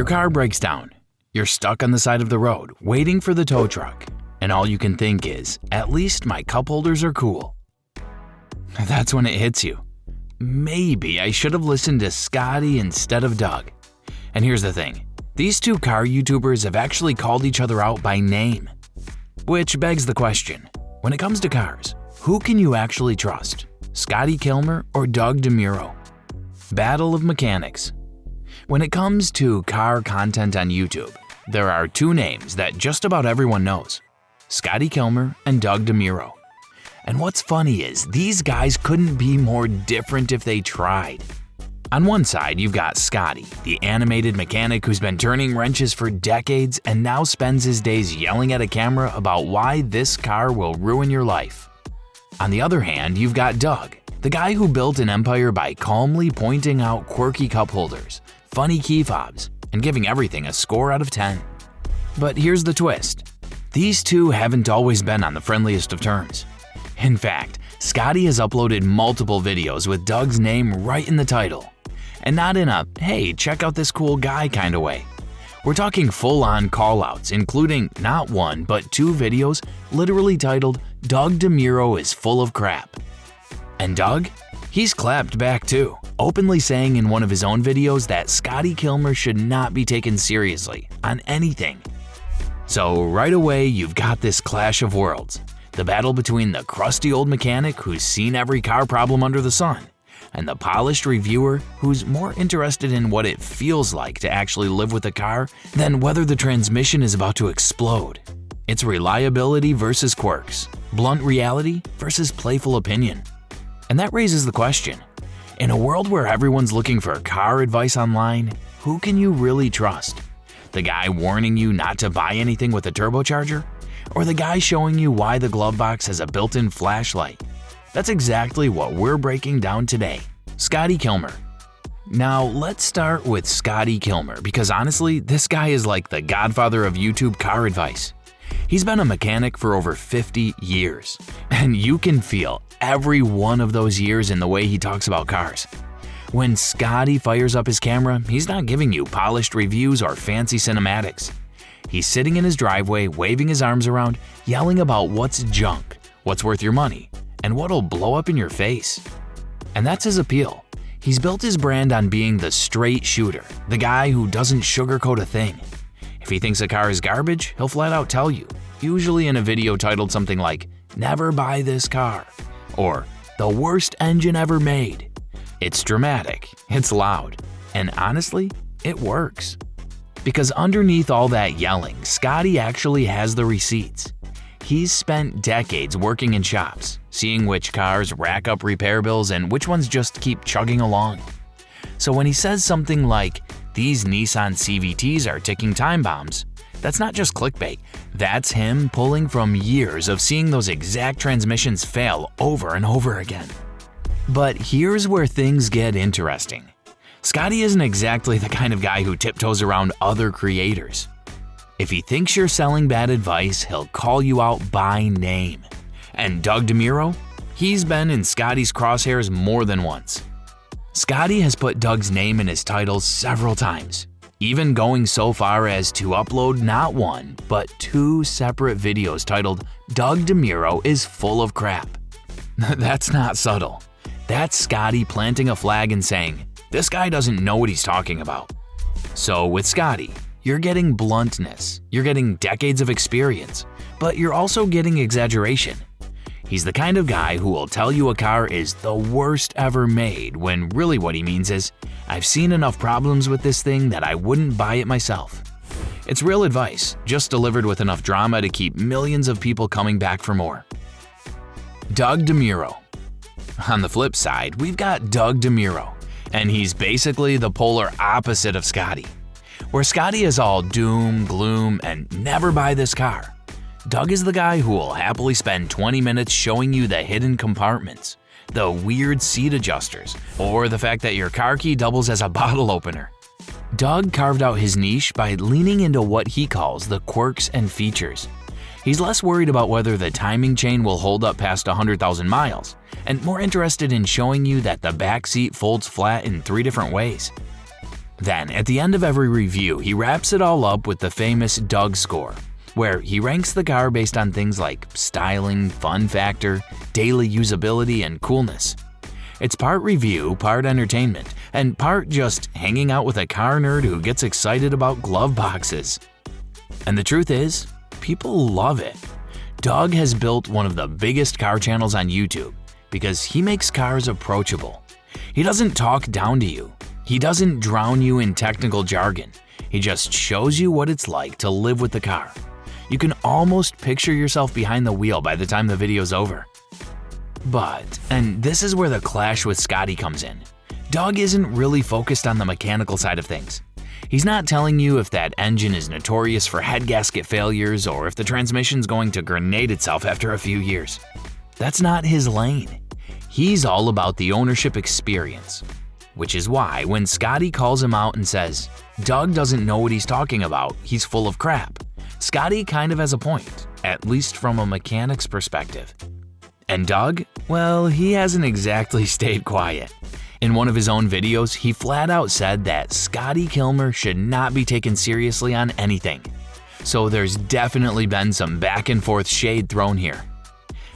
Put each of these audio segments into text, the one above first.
Your car breaks down. You're stuck on the side of the road, waiting for the tow truck. And all you can think is, at least my cup holders are cool. That's when it hits you. Maybe I should have listened to Scotty instead of Doug. And here's the thing. These two car YouTubers have actually called each other out by name. Which begs the question, when it comes to cars, who can you actually trust? Scotty Kilmer or Doug DeMuro? Battle of mechanics. When it comes to car content on YouTube, there are two names that just about everyone knows. Scotty Kilmer and Doug DeMuro. And what's funny is these guys couldn't be more different if they tried. On one side, you've got Scotty, the animated mechanic who's been turning wrenches for decades and now spends his days yelling at a camera about why this car will ruin your life. On the other hand, you've got Doug, the guy who built an empire by calmly pointing out quirky cup holders, funny key fobs, and giving everything a score out of 10. But here's the twist. These two haven't always been on the friendliest of terms. In fact, Scotty has uploaded multiple videos with Doug's name right in the title. And not in a, hey, check out this cool guy kind of way. We're talking full-on call-outs, including not one, but two videos literally titled, Doug DeMuro is full of crap. And Doug? He's clapped back too, openly saying in one of his own videos that Scotty Kilmer should not be taken seriously on anything. So right away, you've got this clash of worlds. The battle between the crusty old mechanic who's seen every car problem under the sun, and the polished reviewer who's more interested in what it feels like to actually live with a car than whether the transmission is about to explode. It's reliability versus quirks, blunt reality versus playful opinion. And that raises the question, in a world where everyone's looking for car advice online, who can you really trust? The guy warning you not to buy anything with a turbocharger? Or the guy showing you why the glove box has a built-in flashlight? That's exactly what we're breaking down today. Scotty Kilmer. Now let's start with Scotty Kilmer because honestly, this guy is like the godfather of YouTube car advice. He's been a mechanic for over 50 years, and you can feel every one of those years in the way he talks about cars. When Scotty fires up his camera, he's not giving you polished reviews or fancy cinematics. He's sitting in his driveway, waving his arms around, yelling about what's junk, what's worth your money, and what'll blow up in your face. And that's his appeal. He's built his brand on being the straight shooter, the guy who doesn't sugarcoat a thing. If he thinks a car is garbage, he'll flat out tell you, usually in a video titled something like, "Never buy this car," or "The worst engine ever made." It's dramatic, it's loud, and honestly, it works. Because underneath all that yelling, Scotty actually has the receipts. He's spent decades working in shops, seeing which cars rack up repair bills and which ones just keep chugging along. So when he says something like, "These Nissan CVTs are ticking time bombs," that's not just clickbait, that's him pulling from years of seeing those exact transmissions fail over and over again. But here's where things get interesting. Scotty isn't exactly the kind of guy who tiptoes around other creators. If he thinks you're selling bad advice, he'll call you out by name. And Doug DeMuro? He's been in Scotty's crosshairs more than once. Scotty has put Doug's name in his titles several times, even going so far as to upload not one, but two separate videos titled "Doug DeMuro is full of crap." That's not subtle. That's Scotty planting a flag and saying, this guy doesn't know what he's talking about. So with Scotty, you're getting bluntness, you're getting decades of experience, but you're also getting exaggeration. He's the kind of guy who will tell you a car is the worst ever made when really what he means is, I've seen enough problems with this thing that I wouldn't buy it myself. It's real advice, just delivered with enough drama to keep millions of people coming back for more. Doug DeMuro. On the flip side, we've got Doug DeMuro, and he's basically the polar opposite of Scotty. Where Scotty is all doom, gloom, and never buy this car, Doug is the guy who will happily spend 20 minutes showing you the hidden compartments, the weird seat adjusters, or the fact that your car key doubles as a bottle opener. Doug carved out his niche by leaning into what he calls the quirks and features. He's less worried about whether the timing chain will hold up past 100,000 miles, and more interested in showing you that the back seat folds flat in 3 different ways. Then, at the end of every review, he wraps it all up with the famous Doug score, where he ranks the car based on things like styling, fun factor, daily usability, and coolness. It's part review, part entertainment, and part just hanging out with a car nerd who gets excited about glove boxes. And the truth is, people love it. Doug has built one of the biggest car channels on YouTube because he makes cars approachable. He doesn't talk down to you. He doesn't drown you in technical jargon. He just shows you what it's like to live with the car. You can almost picture yourself behind the wheel by the time the video's over. But, and this is where the clash with Scotty comes in, Doug isn't really focused on the mechanical side of things. He's not telling you if that engine is notorious for head gasket failures or if the transmission's going to grenade itself after a few years. That's not his lane. He's all about the ownership experience. Which is why when Scotty calls him out and says, Doug doesn't know what he's talking about, he's full of crap, Scotty kind of has a point, at least from a mechanic's perspective. And Doug, well, he hasn't exactly stayed quiet. In one of his own videos, he flat out said that Scotty Kilmer should not be taken seriously on anything. So there's definitely been some back and forth shade thrown here.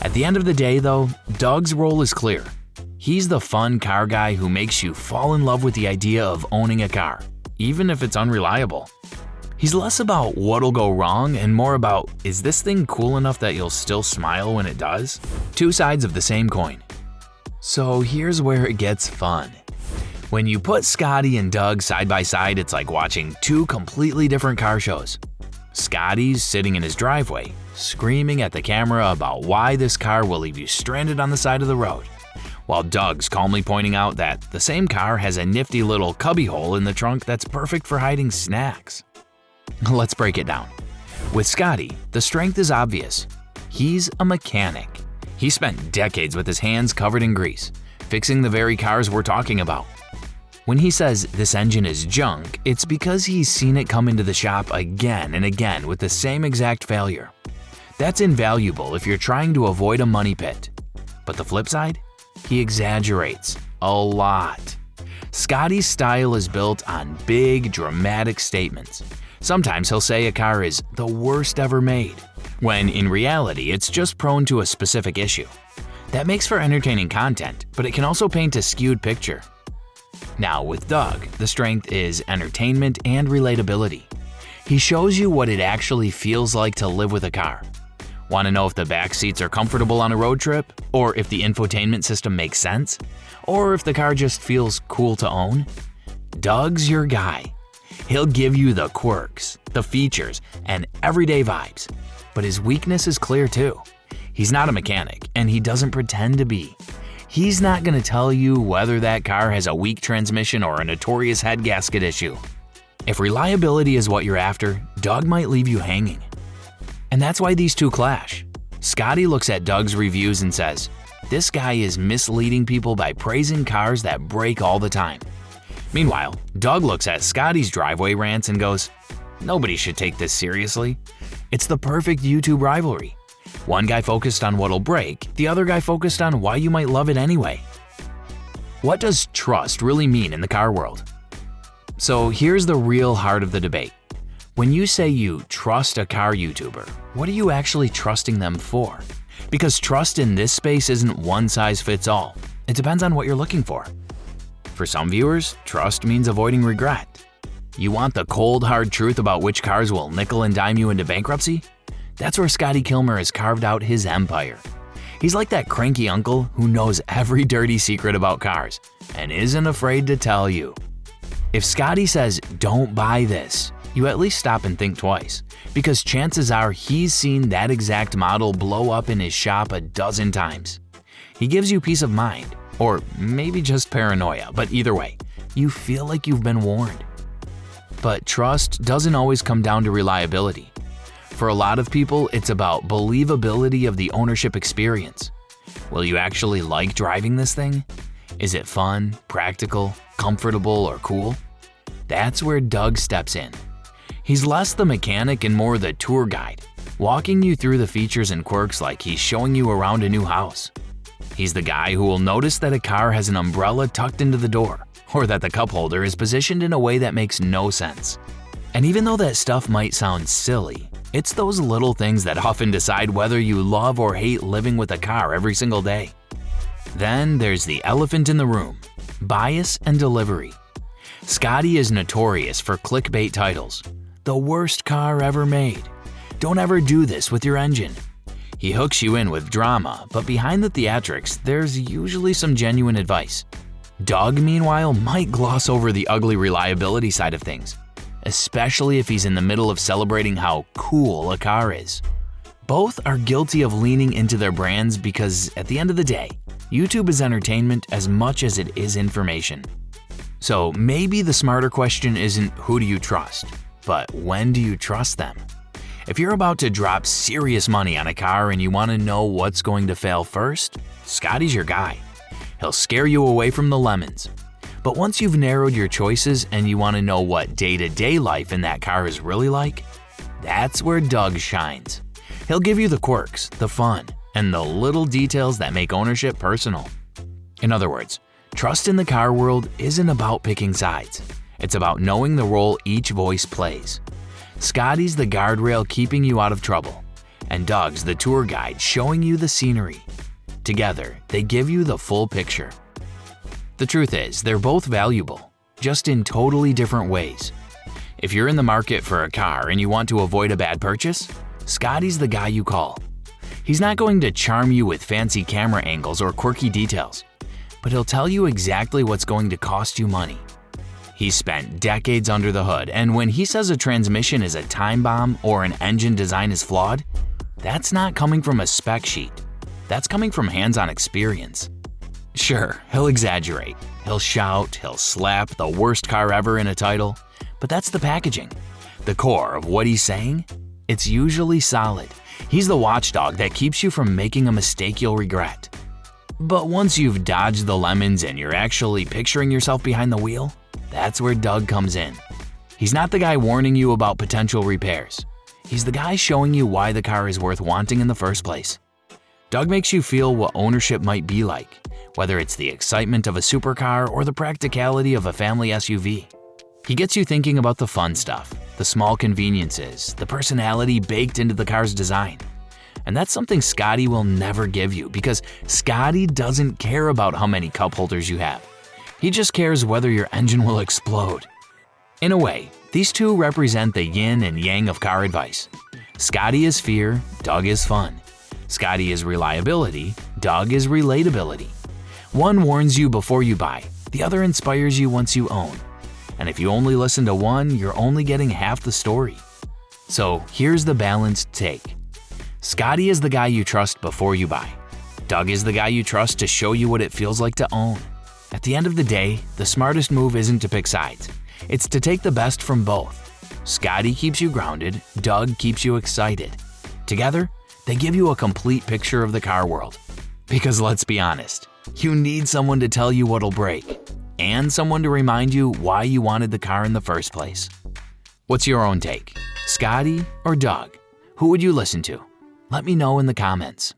At the end of the day though, Doug's role is clear. He's the fun car guy who makes you fall in love with the idea of owning a car, even if it's unreliable. He's less about what'll go wrong and more about, is this thing cool enough that you'll still smile when it does? Two sides of the same coin. So here's where it gets fun. When you put Scotty and Doug side by side, it's like watching two completely different car shows. Scotty's sitting in his driveway, screaming at the camera about why this car will leave you stranded on the side of the road, while Doug's calmly pointing out that the same car has a nifty little cubbyhole in the trunk that's perfect for hiding snacks. Let's break it down. With Scotty, the strength is obvious. He's a mechanic. He spent decades with his hands covered in grease, fixing the very cars we're talking about. When he says this engine is junk, it's because he's seen it come into the shop again and again with the same exact failure. That's invaluable if you're trying to avoid a money pit. But the flip side? He exaggerates a lot. Scotty's style is built on big, dramatic statements. Sometimes he'll say a car is the worst ever made, when in reality it's just prone to a specific issue. That makes for entertaining content, but it can also paint a skewed picture. Now with Doug, the strength is entertainment and relatability. He shows you what it actually feels like to live with a car. Want to know if the back seats are comfortable on a road trip? Or if the infotainment system makes sense? Or if the car just feels cool to own? Doug's your guy. He'll give you the quirks, the features, and everyday vibes. But his weakness is clear too. He's not a mechanic, and he doesn't pretend to be. He's not going to tell you whether that car has a weak transmission or a notorious head gasket issue. If reliability is what you're after, Doug might leave you hanging. And that's why these two clash. Scotty looks at Doug's reviews and says, this guy is misleading people by praising cars that break all the time. Meanwhile, Doug looks at Scotty's driveway rants and goes, nobody should take this seriously. It's the perfect YouTube rivalry. One guy focused on what'll break, the other guy focused on why you might love it anyway. What does trust really mean in the car world? So here's the real heart of the debate. When you say you trust a car YouTuber, what are you actually trusting them for? Because trust in this space isn't one size fits all. It depends on what you're looking for. For some viewers, trust means avoiding regret. You want the cold, hard truth about which cars will nickel and dime you into bankruptcy? That's where Scotty Kilmer has carved out his empire. He's like that cranky uncle who knows every dirty secret about cars and isn't afraid to tell you. If Scotty says, don't buy this, you at least stop and think twice, because chances are he's seen that exact model blow up in his shop a dozen times. He gives you peace of mind, or maybe just paranoia, but either way, you feel like you've been warned. But trust doesn't always come down to reliability. For a lot of people, it's about believability of the ownership experience. Will you actually like driving this thing? Is it fun, practical, comfortable, or cool? That's where Doug steps in. He's less the mechanic and more the tour guide, walking you through the features and quirks like he's showing you around a new house. He's the guy who will notice that a car has an umbrella tucked into the door, or that the cup holder is positioned in a way that makes no sense. And even though that stuff might sound silly, it's those little things that often decide whether you love or hate living with a car every single day. Then there's the elephant in the room, bias and delivery. Scotty is notorious for clickbait titles. The worst car ever made. Don't ever do this with your engine. He hooks you in with drama, but behind the theatrics, there's usually some genuine advice. Doug, meanwhile, might gloss over the ugly reliability side of things, especially if he's in the middle of celebrating how cool a car is. Both are guilty of leaning into their brands because, at the end of the day, YouTube is entertainment as much as it is information. So maybe the smarter question isn't who do you trust, but when do you trust them? If you're about to drop serious money on a car and you want to know what's going to fail first, Scotty's your guy. He'll scare you away from the lemons. But once you've narrowed your choices and you want to know what day-to-day life in that car is really like, that's where Doug shines. He'll give you the quirks, the fun, and the little details that make ownership personal. In other words, trust in the car world isn't about picking sides. It's about knowing the role each voice plays. Scotty's the guardrail keeping you out of trouble, and Doug's the tour guide showing you the scenery. Together, they give you the full picture. The truth is, they're both valuable, just in totally different ways. If you're in the market for a car and you want to avoid a bad purchase, Scotty's the guy you call. He's not going to charm you with fancy camera angles or quirky details, but he'll tell you exactly what's going to cost you money. He's spent decades under the hood, and when he says a transmission is a time bomb or an engine design is flawed, that's not coming from a spec sheet. That's coming from hands-on experience. Sure, he'll exaggerate. He'll shout, he'll slap the worst car ever in a title, but that's the packaging. The core of what he's saying? It's usually solid. He's the watchdog that keeps you from making a mistake you'll regret. But once you've dodged the lemons and you're actually picturing yourself behind the wheel, that's where Doug comes in. He's not the guy warning you about potential repairs. He's the guy showing you why the car is worth wanting in the first place. Doug makes you feel what ownership might be like, whether it's the excitement of a supercar or the practicality of a family SUV. He gets you thinking about the fun stuff, the small conveniences, the personality baked into the car's design. And that's something Scotty will never give you because Scotty doesn't care about how many cup holders you have. He just cares whether your engine will explode. In a way, these two represent the yin and yang of car advice. Scotty is fear, Doug is fun. Scotty is reliability, Doug is relatability. One warns you before you buy, the other inspires you once you own. And if you only listen to one, you're only getting half the story. So here's the balanced take. Scotty is the guy you trust before you buy. Doug is the guy you trust to show you what it feels like to own. At the end of the day, the smartest move isn't to pick sides. It's to take the best from both. Scotty keeps you grounded, Doug keeps you excited. Together, they give you a complete picture of the car world. Because let's be honest, you need someone to tell you what'll break, and someone to remind you why you wanted the car in the first place. What's your own take? Scotty or Doug? Who would you listen to? Let me know in the comments.